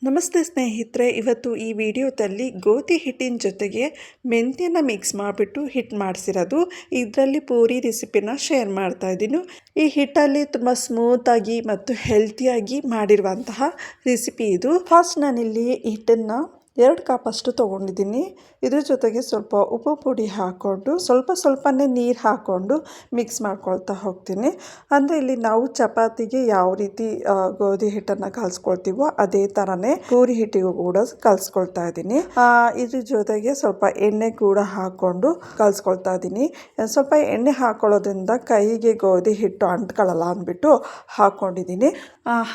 ನಮಸ್ತೆ ಸ್ನೇಹಿತರೆ, ಇವತ್ತು ಈ ವಿಡಿಯೋದಲ್ಲಿ ಗೋಧಿ ಹಿಟ್ಟಿನ ಜೊತೆಗೆ ಮೆಂತ್ಯನ ಮಿಕ್ಸ್ ಮಾಡಿಬಿಟ್ಟು ಹಿಟ್ಟು ಮಾಡಿಸಿರೋದು. ಇದರಲ್ಲಿ ಪೂರಿ ರೆಸಿಪಿನ ಶೇರ್ ಮಾಡ್ತಾ ಇದ್ದೀನಿ. ಈ ಹಿಟ್ಟಲ್ಲಿ ತುಂಬ ಸ್ಮೂತಾಗಿ ಮತ್ತು ಹೆಲ್ತಿಯಾಗಿ ಮಾಡಿರುವಂತಹ ರೆಸಿಪಿ ಇದು. ಫಸ್ಟ್ ನಾನಿಲ್ಲಿ ಹಿಟ್ಟನ್ನು 2 ಕಪ್ ಅಷ್ಟು ತೊಗೊಂಡಿದ್ದೀನಿ. ಇದ್ರ ಜೊತೆಗೆ ಸ್ವಲ್ಪ ಉಪ್ಪು ಪುಡಿ ಹಾಕ್ಕೊಂಡು ಸ್ವಲ್ಪನೇ ನೀರು ಹಾಕ್ಕೊಂಡು ಮಿಕ್ಸ್ ಮಾಡ್ಕೊಳ್ತಾ ಹೋಗ್ತೀನಿ. ಅಂದರೆ ಇಲ್ಲಿ ನಾವು ಚಪಾತಿಗೆ ಯಾವ ರೀತಿ ಗೋಧಿ ಹಿಟ್ಟನ್ನು ಕಲಿಸ್ಕೊಳ್ತೀವೋ ಅದೇ ಥರನೇ ಪೂರಿ ಹಿಟ್ಟಿಗೂ ಕೂಡ ಕಲಿಸ್ಕೊಳ್ತಾ ಇದ್ದೀನಿ. ಇದ್ರ ಜೊತೆಗೆ ಸ್ವಲ್ಪ ಎಣ್ಣೆ ಕೂಡ ಹಾಕ್ಕೊಂಡು ಕಲಿಸ್ಕೊಳ್ತಾ ಇದ್ದೀನಿ. ಸ್ವಲ್ಪ ಎಣ್ಣೆ ಹಾಕೊಳ್ಳೋದ್ರಿಂದ ಕೈಗೆ ಗೋಧಿ ಹಿಟ್ಟು ಅಂಟ್ಕೊಳ್ಳಲ್ಲ ಅಂದ್ಬಿಟ್ಟು ಹಾಕ್ಕೊಂಡಿದ್ದೀನಿ.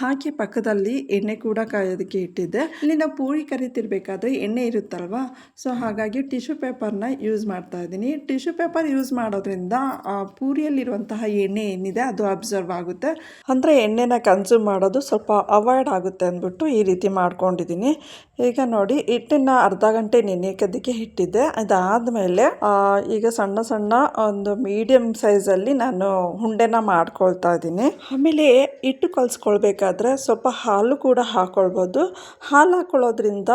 ಹಾಗೆ ಪಕ್ಕದಲ್ಲಿ ಎಣ್ಣೆ ಕೂಡ ಕಾಯೋದಕ್ಕೆ ಇಟ್ಟಿದ್ದೆ. ಇಲ್ಲಿ ನಾವು ಪೂರಿ ಕರಿತಿರ್ಬೇಕಾದ್ರೆ ಎಣ್ಣೆ ಇರುತ್ತಲ್ವಾ, ಸೊ ಹಾಗಾಗಿ ಟಿಶ್ಯೂ ಪೇಪರ್ನ ಯೂಸ್ ಮಾಡ್ತಾ ಇದ್ದೀನಿ. ಟಿಶ್ಯೂ ಪೇಪರ್ ಯೂಸ್ ಮಾಡೋದ್ರಿಂದ ಪೂರಿಯಲ್ಲಿರುವಂತಹ ಎಣ್ಣೆ ಏನಿದೆ ಅದು ಅಬ್ಸರ್ವ್ ಆಗುತ್ತೆ. ಅಂದರೆ ಎಣ್ಣೆನ ಕನ್ಸ್ಯೂಮ್ ಮಾಡೋದು ಸ್ವಲ್ಪ ಅವಾಯ್ಡ್ ಆಗುತ್ತೆ ಅಂದ್ಬಿಟ್ಟು ಈ ರೀತಿ ಮಾಡ್ಕೊಂಡಿದ್ದೀನಿ. ಈಗ ನೋಡಿ, ಹಿಟ್ಟನ್ನು ಅರ್ಧ ಗಂಟೆ ನೆನೆಯೋದಕ್ಕೆ ಇಟ್ಟಿದ್ದೆ. ಅದಾದಮೇಲೆ ಈಗ ಸಣ್ಣ ಒಂದು ಮೀಡಿಯಮ್ ಸೈಜಲ್ಲಿ ನಾನು ಉಂಡೆನ ಮಾಡ್ಕೊಳ್ತಾ ಇದ್ದೀನಿ. ಆಮೇಲೆ ಹಿಟ್ಟು ಕಲಿಸ್ಕೊಳ್ಬೇಕಾದ್ರೆ ಸ್ವಲ್ಪ ಹಾಲು ಕೂಡ ಹಾಕ್ಕೊಳ್ಬೋದು. ಹಾಲು ಹಾಕ್ಕೊಳ್ಳೋದ್ರಿಂದ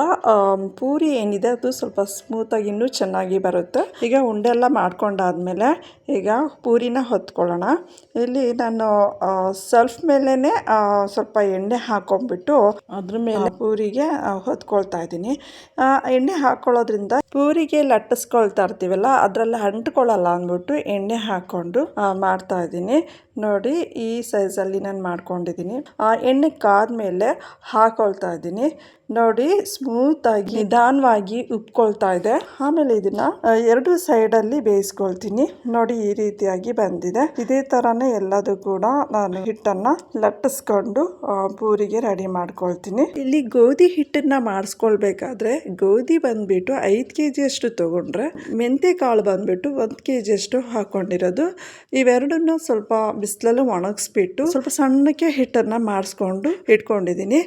ಪೂರಿ ಏನಿದೆ ಅದು ಸ್ವಲ್ಪ ಸ್ಮೂತಾಗಿ ಇನ್ನೂ ಚೆನ್ನಾಗಿ ಬರುತ್ತೆ. ಈಗ ಉಂಡೆ ಎಲ್ಲ ಮಾಡ್ಕೊಂಡಾದ್ಮೇಲೆ ಈಗ ಪೂರಿನ ಹೊತ್ಕೊಳ್ಳೋಣ. ಇಲ್ಲಿ ನಾನು ಸೆಲ್ಫ್ ಮೇಲೇ ಸ್ವಲ್ಪ ಎಣ್ಣೆ ಹಾಕೊಂಡ್ಬಿಟ್ಟು ಅದ್ರ ಮೇಲೆ ಪೂರಿಗೆ ಹೊತ್ಕೊಳ್ತಾ ಇದ್ದೀನಿ. ಎಣ್ಣೆ ಹಾಕ್ಕೊಳ್ಳೋದ್ರಿಂದ ಪೂರಿಗೆ ಲಟ್ಟಿಸ್ಕೊಳ್ತಾ ಇರ್ತೀವಲ್ಲ ಅದರಲ್ಲಿ ಅಂಟ್ಕೊಳ್ಳಲ್ಲ ಅಂದ್ಬಿಟ್ಟು ಎಣ್ಣೆ ಹಾಕ್ಕೊಂಡು ಮಾಡ್ತಾ ಇದ್ದೀನಿ. ನೋಡಿ, ಈ ಸೈಜಲ್ಲಿ ನಾನು ಮಾಡ್ಕೊಂಡಿದ್ದೀನಿ. ಎಣ್ಣೆ ಕಾದ್ಮೇಲೆ ಹಾಕೊಳ್ತಾ ಇದ್ದೀನಿ. ನೋಡಿ, ಸ್ಮೂತಾಗಿ ನಿಧಾನವಾಗಿ ಉಪ್ಕೊಳ್ತಾ ಇದೆ. ಆಮೇಲೆ ಇದನ್ನ 2 ಸೈಡಲ್ಲಿ ಬೇಯಿಸ್ಕೊಳ್ತೀನಿ. ನೋಡಿ, ಈ ರೀತಿಯಾಗಿ ಬಂದಿದೆ. ಇದೇ ಥರನೇ ಎಲ್ಲದೂ ಕೂಡ ನಾನು ಹಿಟ್ಟನ್ನು ಲಟ್ಟಿಸ್ಕೊಂಡು ಪೂರಿಗೆ ರೆಡಿ ಮಾಡ್ಕೊಳ್ತೀನಿ. ಇಲ್ಲಿ ಗೋಧಿ ಹಿಟ್ಟನ್ನ ಮಾಡಿಸ್ಕೊಳ್ಬೇಕಾದ್ರೆ ಗೋಧಿ ಬಂದ್ಬಿಟ್ಟು 5 kg ಅಷ್ಟು ತೊಗೊಂಡ್ರೆ ಮೆಂತ್ಯ ಕಾಳು ಬಂದ್ಬಿಟ್ಟು 1 kg ಅಷ್ಟು ಹಾಕ್ಕೊಂಡಿರೋದು. ಇವೆರಡನ್ನ ಸ್ವಲ್ಪ ಬಿಸಿಲಲ್ಲಿ ಒಣಗಿಸ್ಬಿಟ್ಟು ಸ್ವಲ್ಪ ಸಣ್ಣಕ್ಕೆ ಹಿಟ್ಟನ್ನು ಮಾಡಿಸ್ಕೊಂಡು ಇಟ್ಕೊಂಡಿದ್ದೀನಿ.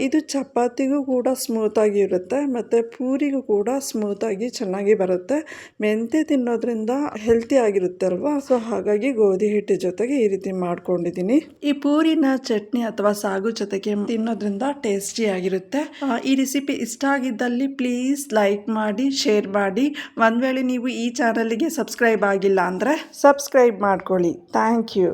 ಇದು ಚಪಾತಿಗೂ ಕೂಡ ಸ್ಮೂತಾಗಿ ಇರುತ್ತೆ ಮತ್ತು ಪೂರಿಗೂ ಕೂಡ ಸ್ಮೂತಾಗಿ ಚೆನ್ನಾಗಿ ಬರುತ್ತೆ. ಮೆಂತ್ಯ ತಿನ್ನೋದ್ರಿಂದ ಹೆಲ್ತಿ ಆಗಿರುತ್ತೆ ಅಲ್ವಾ, ಸೊ ಹಾಗಾಗಿ ಗೋಧಿ ಹಿಟ್ಟು ಜೊತೆಗೆ ಈ ರೀತಿ ಮಾಡ್ಕೊಂಡಿದ್ದೀನಿ. ಈ ಪೂರಿನ ಚಟ್ನಿ ಅಥವಾ ಸಾಗು ಜೊತೆಗೆ ತಿನ್ನೋದ್ರಿಂದ ಟೇಸ್ಟಿ ಆಗಿರುತ್ತೆ. ಈ ರೆಸಿಪಿ ಇಷ್ಟ ಆಗಿದ್ದಲ್ಲಿ ಪ್ಲೀಸ್ ಲೈಕ್ ಮಾಡಿ, ಶೇರ್ ಮಾಡಿ. ಒಂದು ವೇಳೆ ನೀವು ಈ ಚಾನಲ್ಗೆ ಸಬ್ಸ್ಕ್ರೈಬ್ ಆಗಿಲ್ಲ ಅಂದರೆ ಸಬ್ಸ್ಕ್ರೈಬ್ ಮಾಡ್ಕೊಳ್ಳಿ. Thank you.